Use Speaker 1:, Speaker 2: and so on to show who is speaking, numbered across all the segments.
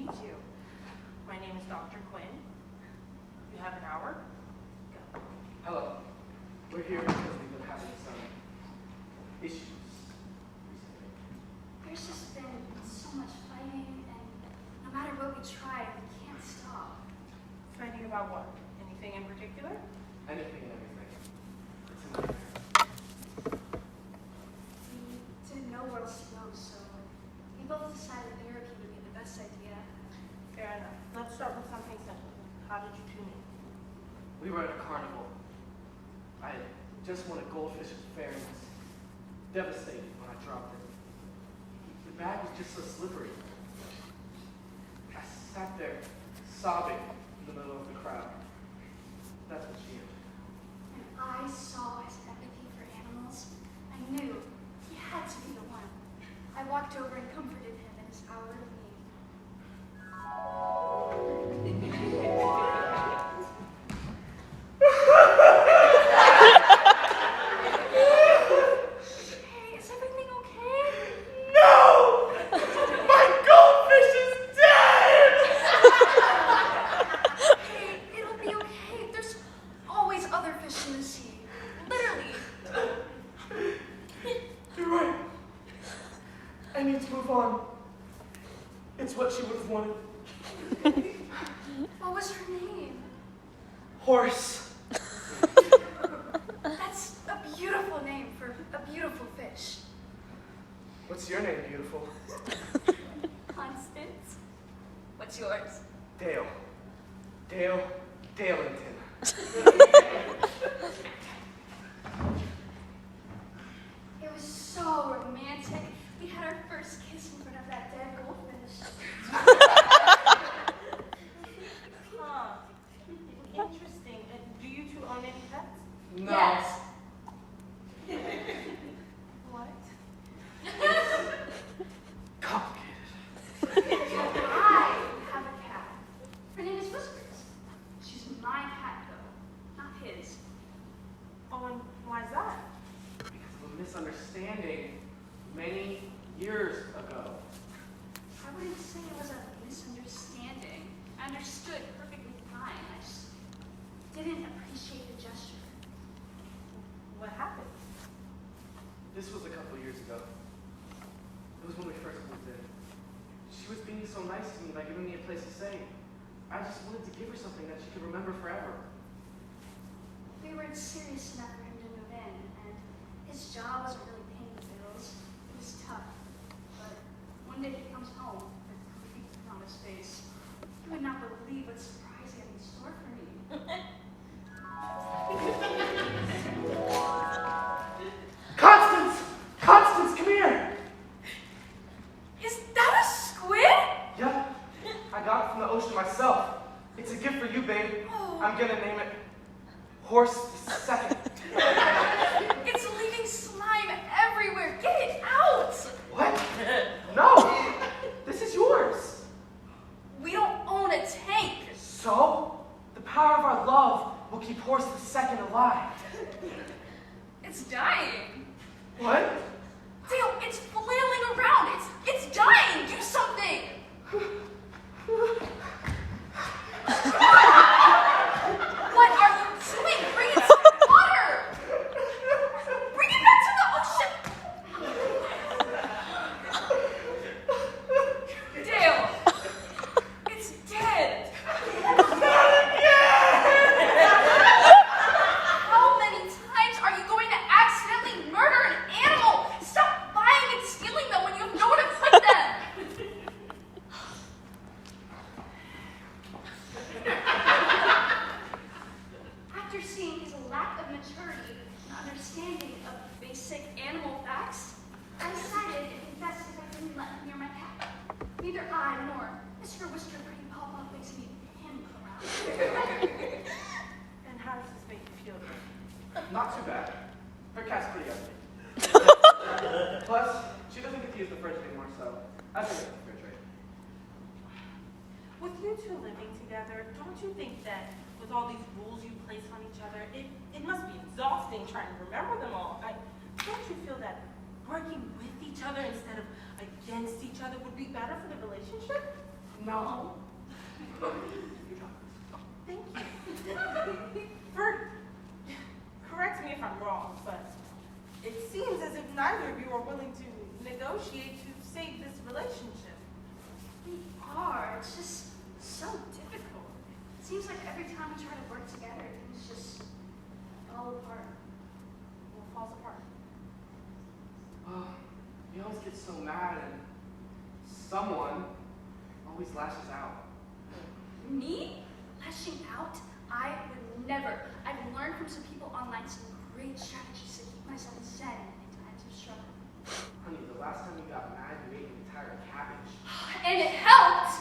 Speaker 1: meet you. My name is Dr. Quinn. You have an hour? Go.
Speaker 2: Hello. We're here because we've been having some issues recently.
Speaker 3: There's just been so much fighting, and no matter what we try, we can't stop.
Speaker 1: Fighting about what? Anything in particular?
Speaker 2: Anything and everything. It's a nightmare.
Speaker 3: We didn't know where else to go, so we both decided therapy would be the best idea.
Speaker 1: Fair enough. Let's start with something simple. How did you two meet?
Speaker 2: We were at a carnival. I just won a goldfish at the fair and was devastated when I dropped it. The bag was just so slippery. I sat there sobbing in the middle of the crowd. That's what she did.
Speaker 3: When I saw his empathy for animals, I knew he had to be the one. I walked over and comforted him in his hour of need. Hey, is everything okay?
Speaker 2: No! My goldfish is dead!
Speaker 3: Hey, it'll be okay. There's always other fish in the sea. Literally.
Speaker 2: You're right. I need to move on. It's what she would have wanted.
Speaker 3: What was her name?
Speaker 2: Horse.
Speaker 3: That's a beautiful name for a beautiful fish.
Speaker 2: What's your name, beautiful?
Speaker 3: Constance. What's yours?
Speaker 2: Dale. Dalington.
Speaker 3: It was so romantic. We had our first kiss in front of that dead goldfish.
Speaker 1: Huh. Interesting. Do you two own any pets?
Speaker 2: No.
Speaker 3: Yes.
Speaker 1: What?
Speaker 2: Complicated.
Speaker 3: I have a cat. Her name is Whispers. She's my cat, though, not his.
Speaker 1: Oh, and why's that?
Speaker 2: Because of a misunderstanding many years ago.
Speaker 3: I wouldn't say it was a misunderstanding. I understood perfectly fine. I just didn't appreciate the gesture.
Speaker 1: What happened?
Speaker 2: This was a couple years ago. It was when we first moved in. She was being so nice to me by giving me a place to stay. I just wanted to give her something that she could remember forever.
Speaker 3: We weren't serious enough for him to move in, and his job wasn't really paying the bills. It was tough. But one day he comes home with grief on his face. You would not believe what surprise he had in store for me.
Speaker 2: Constance! Constance, come here!
Speaker 3: Is that a squid?
Speaker 2: Yep. I got it from the ocean myself. It's a gift for you, babe.
Speaker 3: Oh.
Speaker 2: I'm gonna name it Horse the Second.
Speaker 3: It's leaving slime everywhere. Get it out!
Speaker 2: What? No! This is yours.
Speaker 3: We don't own a tank.
Speaker 2: So, the power of our love will keep Horse the Second alive.
Speaker 3: It's dying.
Speaker 2: What?
Speaker 3: Dale, it's flailing around. It's dying. Do something. What are you doing? Bring it to the water. Bring it back to the ocean. Dale, it's dead. How many times are you going to accidentally murder an animal? Stop buying and stealing them when you have nowhere to put them. After seeing his lack of maturity and understanding of basic animal facts, I decided it would be best if I didn't let him near my cat. Neither I nor Mr. Whisker Pretty Papa makes me him around.
Speaker 1: And how does this make you feel?
Speaker 2: Not too bad. Her cat's pretty ugly. Plus, she doesn't get to use the fridge anymore, so I think it's the fridge, right?
Speaker 1: With you two living together, don't you think that with all these rules you place on each other, it must be exhausting trying to remember them all? Don't you feel that working with each other instead of against each other would be better for the relationship?
Speaker 2: No.
Speaker 1: Thank you. Correct me if I'm wrong, but it seems as if neither of you are willing to negotiate to save this relationship.
Speaker 3: We are. It's just so difficult. It seems like every time we try to work together, things just fall apart.
Speaker 1: Well, falls apart.
Speaker 2: We always get so mad and someone always lashes out.
Speaker 3: Me? Lashing out? I would never. I've learned from some people online some great strategies to keep myself zen in times of struggle.
Speaker 2: Honey, the last time you got mad, you ate an entire cabbage.
Speaker 3: And it helped!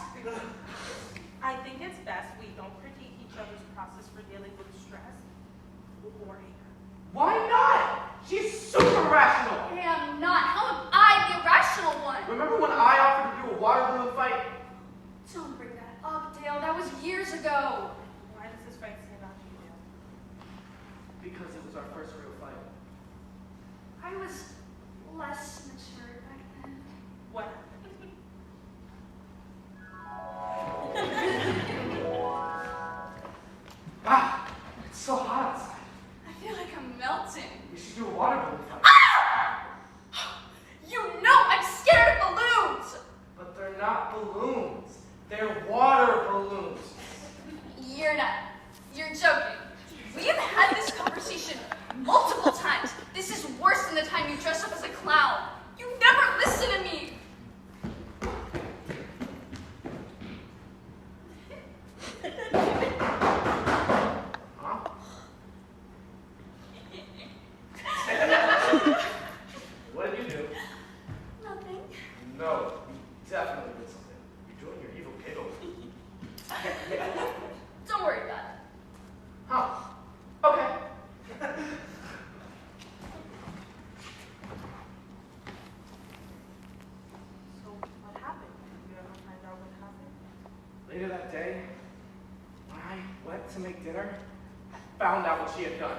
Speaker 1: I think it's best we don't critique each other's process for dealing with stress or anger.
Speaker 2: Why not? She's super rational.
Speaker 3: I am not. How am I the irrational one?
Speaker 2: Remember when I offered to do a water balloon fight?
Speaker 3: Don't bring that up, Dale. That was years ago.
Speaker 1: Why does this fight stand out to you, Dale?
Speaker 2: Because it was our first real fight.
Speaker 3: I was less mature back then.
Speaker 1: What happened?
Speaker 2: Ah, it's so hot outside.
Speaker 3: I feel like I'm melting.
Speaker 2: We should do a water balloon fight.
Speaker 3: You know I'm scared of balloons!
Speaker 2: But they're not balloons. They're water balloons.
Speaker 3: You're not. You're joking. We have had this conversation multiple times. This is worse than the time you dressed up as a clown. You never listen to me.
Speaker 2: Huh? What did you do?
Speaker 3: Nothing.
Speaker 2: No, you definitely did something. You're doing your evil giggle.
Speaker 3: Don't worry about it.
Speaker 2: Huh. Okay.
Speaker 1: So, what happened? Did you ever find out what happened?
Speaker 2: Later that day, when I went to make dinner, I found out what she had done.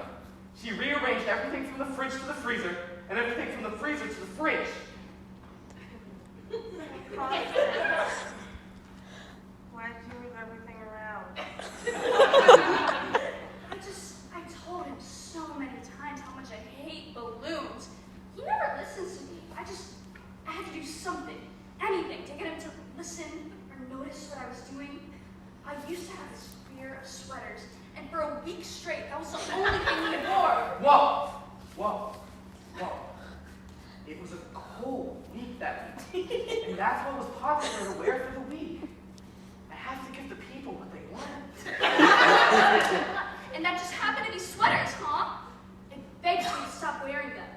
Speaker 2: She rearranged everything from the fridge to the freezer, and everything from the freezer to the fridge.
Speaker 1: Why did you move everything around?
Speaker 3: I told him so many times how much I hate balloons. He never listens to me. I had to do something, anything, to get him to listen or notice what I was doing. I used to have this fear of sweaters, and for a week straight, that was the only thing he wore.
Speaker 2: Whoa! Whoa! Whoa. It was a cold week that week, and that's what was popular to wear for the week. I have to give the people what they want.
Speaker 3: And that just happened to be sweaters, huh? I begged you to stop wearing them.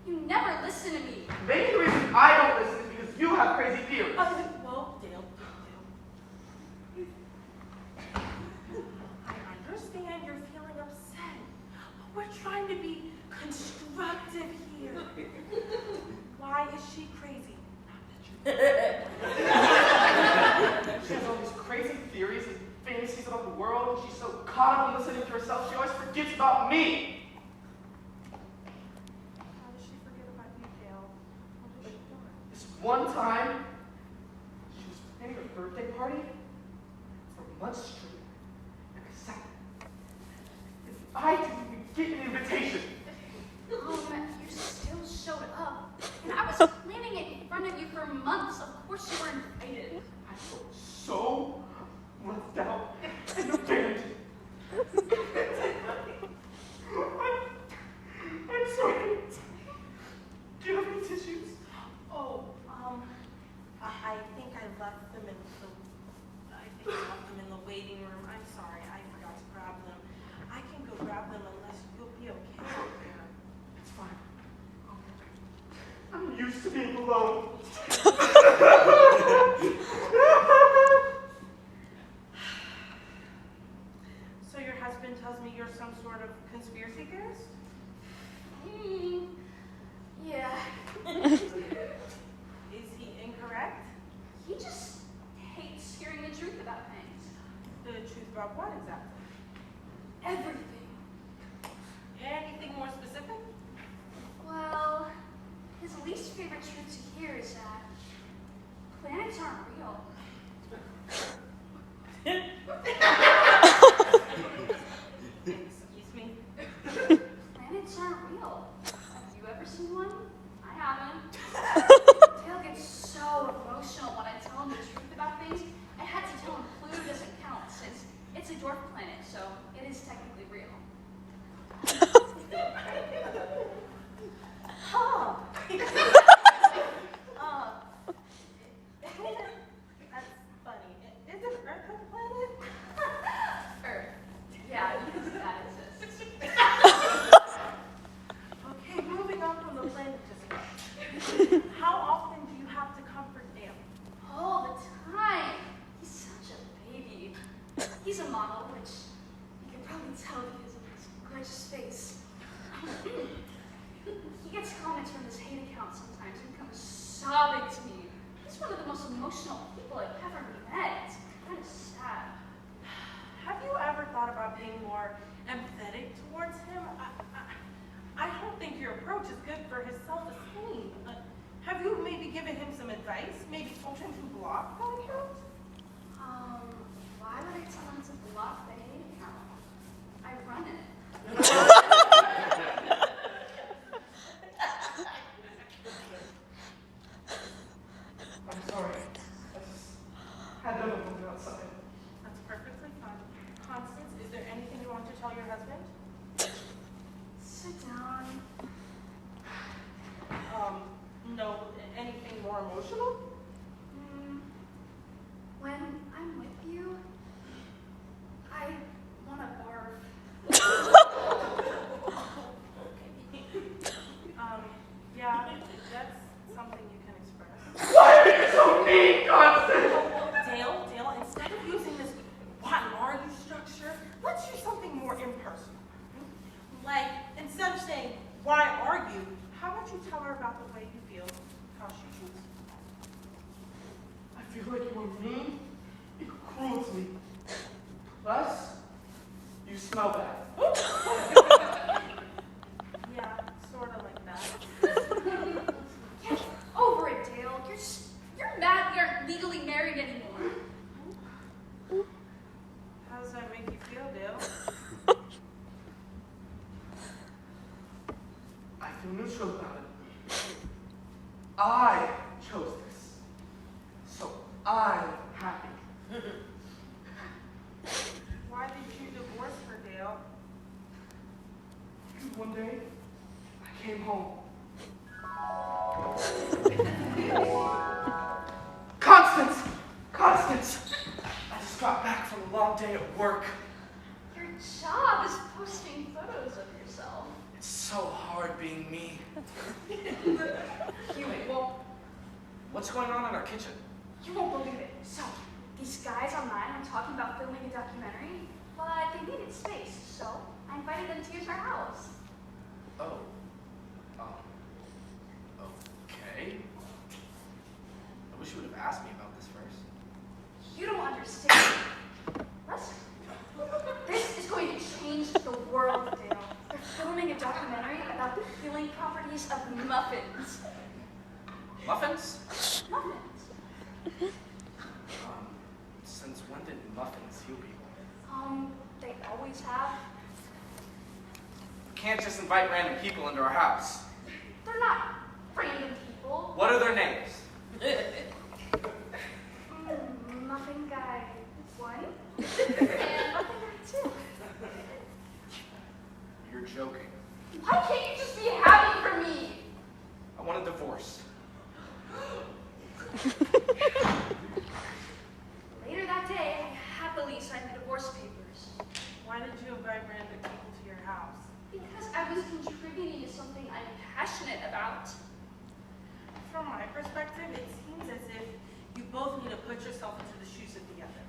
Speaker 3: You never listen to me.
Speaker 2: Maybe the reason I don't listen is because you have crazy theories.
Speaker 1: Well, Dale. I understand you're feeling upset, but we're trying to be constructive here. Why is she crazy?
Speaker 2: She has all these crazy theories and fantasies about the world, and she's so caught up in listening to herself, she always forgets about me.
Speaker 1: How does she forget about you, Dale? What is she doing?
Speaker 2: This one time, she was planning her birthday party for Mud Street, and I sat there. And I didn't even get an invitation.
Speaker 3: You still showed up. And I was planning it in front of you for months. Of course you were invited.
Speaker 2: I felt so left out and abandoned. I'm sorry. Do you have any tissues?
Speaker 1: Oh, I think I left them in the waiting room. I'm sorry, I forgot to grab them. I can go grab them unless you'll be okay.
Speaker 2: It's fine. I'm used to being alone.
Speaker 1: So your husband tells me you're some sort of conspiracy theorist?
Speaker 3: Yeah.
Speaker 1: Is he incorrect?
Speaker 3: He just hates hearing the truth about things.
Speaker 1: The truth about what exactly?
Speaker 3: Everything.
Speaker 1: Anything more specific?
Speaker 3: Well, his least favorite truth to hear is that planets aren't real. He's a model, which you can probably tell because of his gorgeous face. He gets comments from his hate account sometimes and comes sobbing to me. He's one of the most emotional people I've ever met. It's kind of sad.
Speaker 1: Have you ever thought about being more empathetic towards him? I don't think your approach is good for his self-esteem. Have you maybe given him some advice? Maybe told him to block that account?
Speaker 3: Why would I tell him to block the hate account? I run it.
Speaker 2: I'm sorry. I just had to move outside.
Speaker 1: That's perfectly fine. Constance, is there anything you want to tell your husband?
Speaker 3: Sit down.
Speaker 1: No, anything more emotional?
Speaker 3: When I'm with you, I want to barf.
Speaker 1: Yeah, that's something you can express.
Speaker 2: Why are you so mean, Constance?
Speaker 1: Dale, instead of using this what are you structure, let's use something more impersonal. Like, instead of saying, why are you, how about you tell her about the way you feel, how she chooses?
Speaker 2: I feel like you were mean, you were cruel to me. Plus, you smell bad.
Speaker 1: Yeah, sort of like that.
Speaker 3: Get over it, Dale. You're mad we aren't legally married anymore.
Speaker 1: How does that make you feel, Dale?
Speaker 2: I feel neutral about it. I chose this. So I'm happy.
Speaker 1: Why did you divorce her, Dale?
Speaker 2: Because one day, I came home. Constance! I just got back from a long day at work.
Speaker 3: Your job is posting photos of yourself.
Speaker 2: It's so hard being me.
Speaker 3: Well,
Speaker 2: What's going on in our kitchen?
Speaker 3: you won't believe it. So, these guys online are talking about filming a documentary, but they needed space, so I invited them to use our house.
Speaker 2: Oh. Okay. I wish you would have asked me about this first.
Speaker 3: You don't understand. This is going to change the world, Dale. They're filming a documentary about the healing properties of muffins.
Speaker 2: Muffins?
Speaker 3: Muffins.
Speaker 2: Since when did muffins heal people?
Speaker 3: They always have.
Speaker 2: We can't just invite random people into our house.
Speaker 3: They're not random people.
Speaker 2: What are their names?
Speaker 3: Muffin guy 1 and Muffin guy 2.
Speaker 2: You're joking.
Speaker 3: Why can't you just be happy for me?
Speaker 2: I want a divorce.
Speaker 3: Later that day, I happily signed the divorce papers.
Speaker 1: Why did you invite random people to your house?
Speaker 3: Because I was contributing to something I'm passionate about.
Speaker 1: From my perspective, it seems as if you both need to put yourself into the shoes of the other.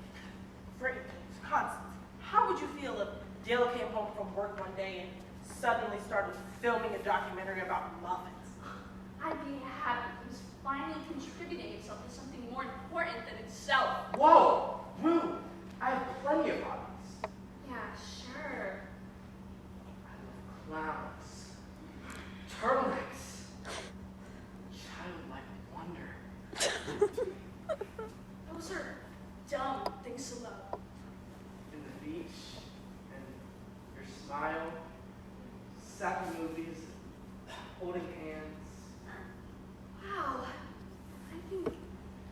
Speaker 1: For instance, Constance, how would you feel if Dale came home from work one day and suddenly started filming a documentary about muffins?
Speaker 3: I'd be happy he was finally contributing himself to something more important than itself.
Speaker 2: Whoa! Rude! I have plenty of hobbies.
Speaker 3: Yeah, sure.
Speaker 2: I love clowns, turtlenecks, childlike wonder.
Speaker 3: Those are dumb things to love.
Speaker 2: In the beach, and your smile, sappy movies, holding hands.
Speaker 3: Wow. I think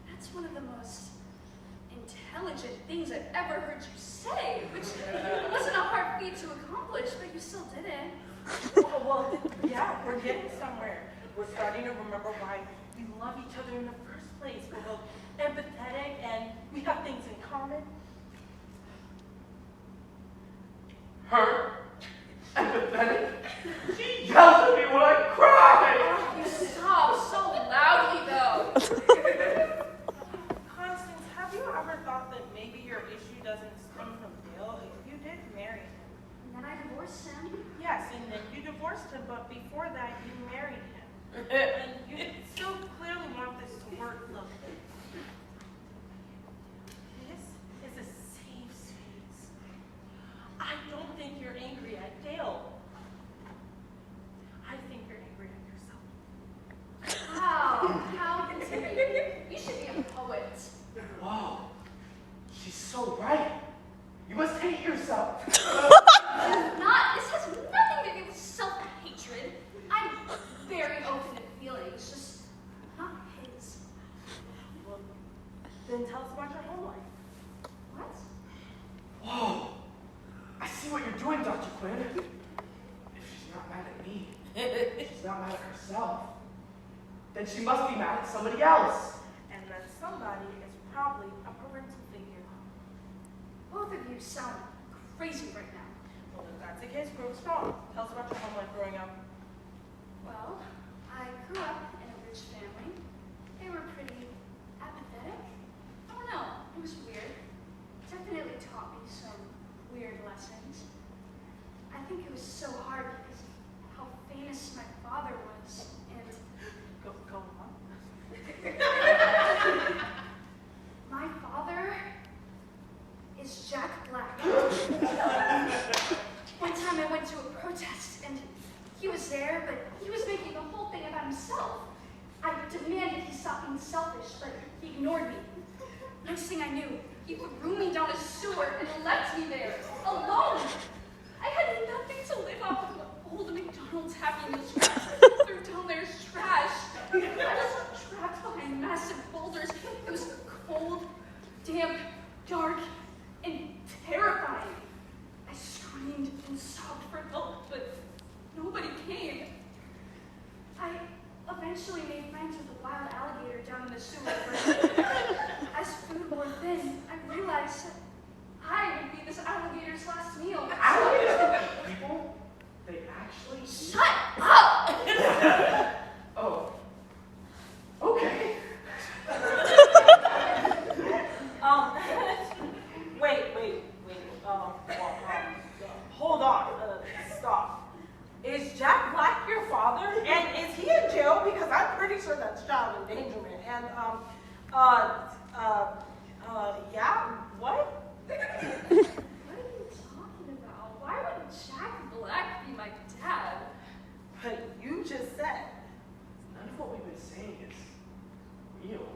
Speaker 3: that's one of the most intelligent things I've ever heard you say, which wasn't a hard feat to accomplish, but you still did it.
Speaker 1: Well, yeah, we're getting somewhere. We're starting to remember why we love each other in the first place. We're both empathetic and we have things in common.
Speaker 2: Her? Empathetic? She yells at me when I cry!
Speaker 3: You sob so loudly, though.
Speaker 1: Constance, have you ever thought that maybe your issue doesn't stem from
Speaker 3: divorce him?
Speaker 1: Yes, and then you divorced him, but before that, you married him. And you still clearly want this to work. Look, this is a safe space. I don't think you're angry at Dale. I think you're angry at yourself.
Speaker 3: Wow, how convenient. You should be a poet.
Speaker 2: Whoa, she's so right. You must hate yourself.
Speaker 3: This has nothing to do with self-hatred. I'm very open to feelings, just not his.
Speaker 1: Well, then tell us about your home life.
Speaker 3: What?
Speaker 2: Whoa, I see what you're doing, Dr. Quinn. If she's not mad at me, if she's not mad at herself, then she must be mad at somebody else.
Speaker 1: And that somebody is probably a parental figure.
Speaker 3: Both of you sound crazy right now.
Speaker 1: Well, if that's the case, prove us wrong. Tell us about your home life growing up.
Speaker 3: Well, I grew up in a rich family. They were pretty apathetic. I don't know, it was weird. Definitely taught me some weird lessons. I think it was so hard because of how famous my father was, and
Speaker 1: Go on.
Speaker 3: my father is Jack Black. One time I went to a protest and he was there, but he was making the whole thing about himself. I demanded he stop being selfish, but he ignored me. Next thing I knew, he threw me down a sewer and left me there, alone. I had nothing to live off of but old McDonald's Happy Meal scraps threw down there as trash. I was trapped behind massive boulders. It was cold, damp, dark, and terrifying. I screamed and sobbed for help, but nobody came. I eventually made friends with a wild alligator down in the sewer. As food wore thin, I realized that I would be this alligator's last meal.
Speaker 2: Alligators? People? They actually...
Speaker 3: Shut up!
Speaker 2: Oh. Okay.
Speaker 1: Hold on. Stop. Is Jack Black your father? And is he in jail? Because I'm pretty sure that's child endangerment. And, yeah, what?
Speaker 3: What are you talking about? Why would Jack Black be my dad?
Speaker 1: But you just said.
Speaker 2: None of what we've been saying is real.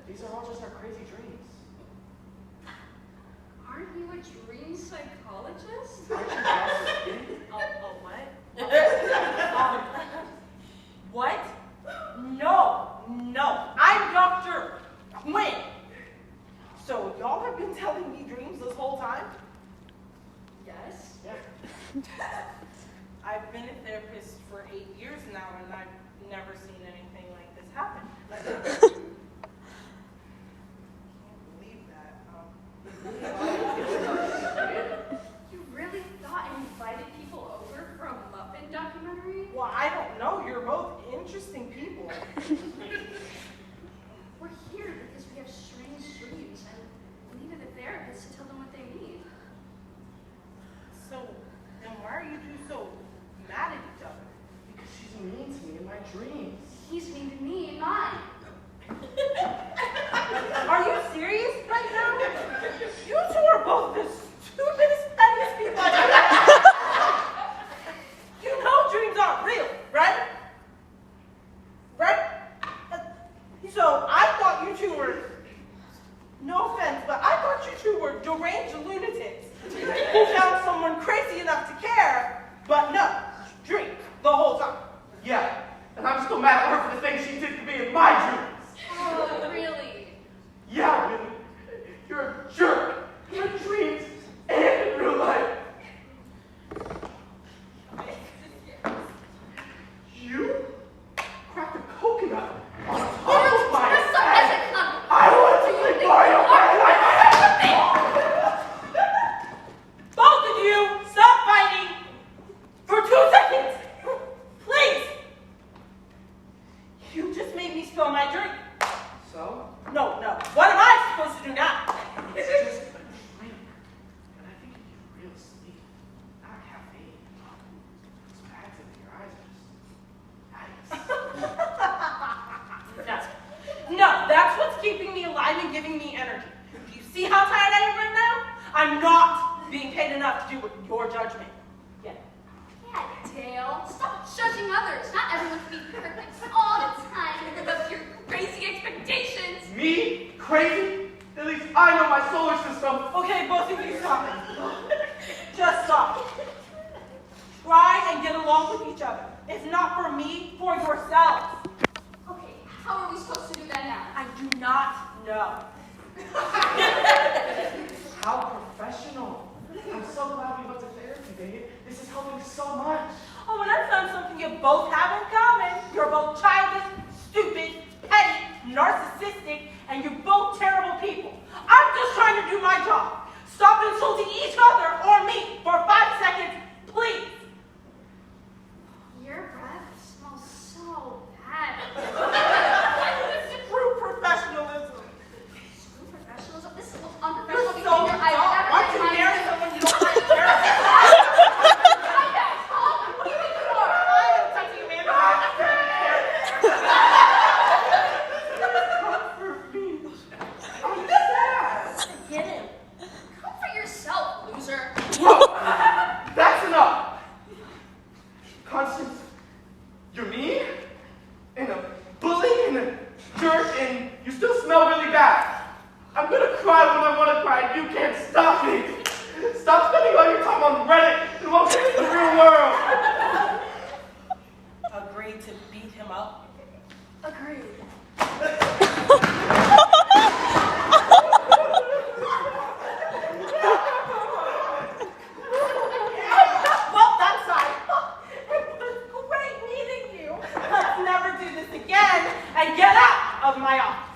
Speaker 2: These are all just our crazy dreams.
Speaker 3: Aren't you a dream psychologist?
Speaker 2: Aren't you also
Speaker 1: What? What? No. I'm Dr. Quinn. So y'all have been telling me dreams this whole time?
Speaker 3: Yes.
Speaker 2: Yeah.
Speaker 1: I've been a therapist for 8 years now, and I've never seen anything like this happen. I can't believe that.
Speaker 3: You really thought I invited people over for a Muppet documentary?
Speaker 1: Well, I don't know. You're both interesting people.
Speaker 3: We're here because we have strange dreams and we needed a therapist to tell them what they need.
Speaker 1: So, then why are you two so mad at each other?
Speaker 2: Because she's mean to me in my dreams.
Speaker 3: He's mean to me in mine.
Speaker 1: Are you serious right now? You two are both the stupidest, pettiest people I've ever met. You know dreams aren't real, right? Right? So I thought you two were, no offense, but I thought you two were deranged lunatics who found someone crazy enough to care, but no, drink the whole time.
Speaker 2: Yeah, and I'm still mad at her for the things she did to me in my dreams.
Speaker 3: Oh, really?
Speaker 2: Yeah, really. You're a jerk in my dreams and in real life. You cracked a coconut on top of my
Speaker 3: Dress up
Speaker 2: head.
Speaker 3: as a clown.
Speaker 2: I want to play Mario
Speaker 1: Both of you, stop fighting for 2 seconds. Please. You just made me spill my drink.
Speaker 2: So?
Speaker 1: No. What am I supposed to do now?
Speaker 2: It's just
Speaker 1: see how tired I am right now? I'm not being paid enough to do with your judgment. Yeah.
Speaker 3: Yeah, Dale. Stop judging others. Not everyone can be perfect all the time and live up to your crazy expectations.
Speaker 2: Me? Crazy? At least I know my solar system.
Speaker 1: Okay, both of you stop it. Just stop. Try and get along with each other. If not for me, for yourselves.
Speaker 3: Okay, how are we supposed to do that now?
Speaker 1: I do not know.
Speaker 2: How professional. I'm so glad we went to therapy, babe. This is helping so much.
Speaker 1: Oh, and I found something you both have in common. You're both childish, stupid, petty, narcissistic, and you're both terrible people. I'm just trying to do my job. Stop insulting each other or me for 5 seconds, please.
Speaker 3: Your breath smells so bad.
Speaker 1: True professionalism.
Speaker 3: Screw professionalism. This is the most
Speaker 1: You're
Speaker 3: unprofessional
Speaker 1: so
Speaker 3: behavior I've
Speaker 1: dumb.
Speaker 3: ever
Speaker 1: Why
Speaker 3: seen
Speaker 1: don't
Speaker 3: in
Speaker 1: you
Speaker 3: my
Speaker 1: marry
Speaker 3: life.
Speaker 1: someone you don't like to marry? I am touching a man who has to
Speaker 2: Comfort me. I'm sad.
Speaker 1: get him.
Speaker 3: Comfort yourself, loser.
Speaker 2: Whoa, that's enough. Constance, you're mean, and a bully, and a jerk, and you still smell really bad. I'm gonna cry when I wanna cry, and you can't stop me. Stop spending all your time on Reddit and welcome to the real world.
Speaker 1: Agreed to beat him up.
Speaker 3: Agreed.
Speaker 1: Well, that's fine. It was great meeting you. Let's never do this again and get out of my office.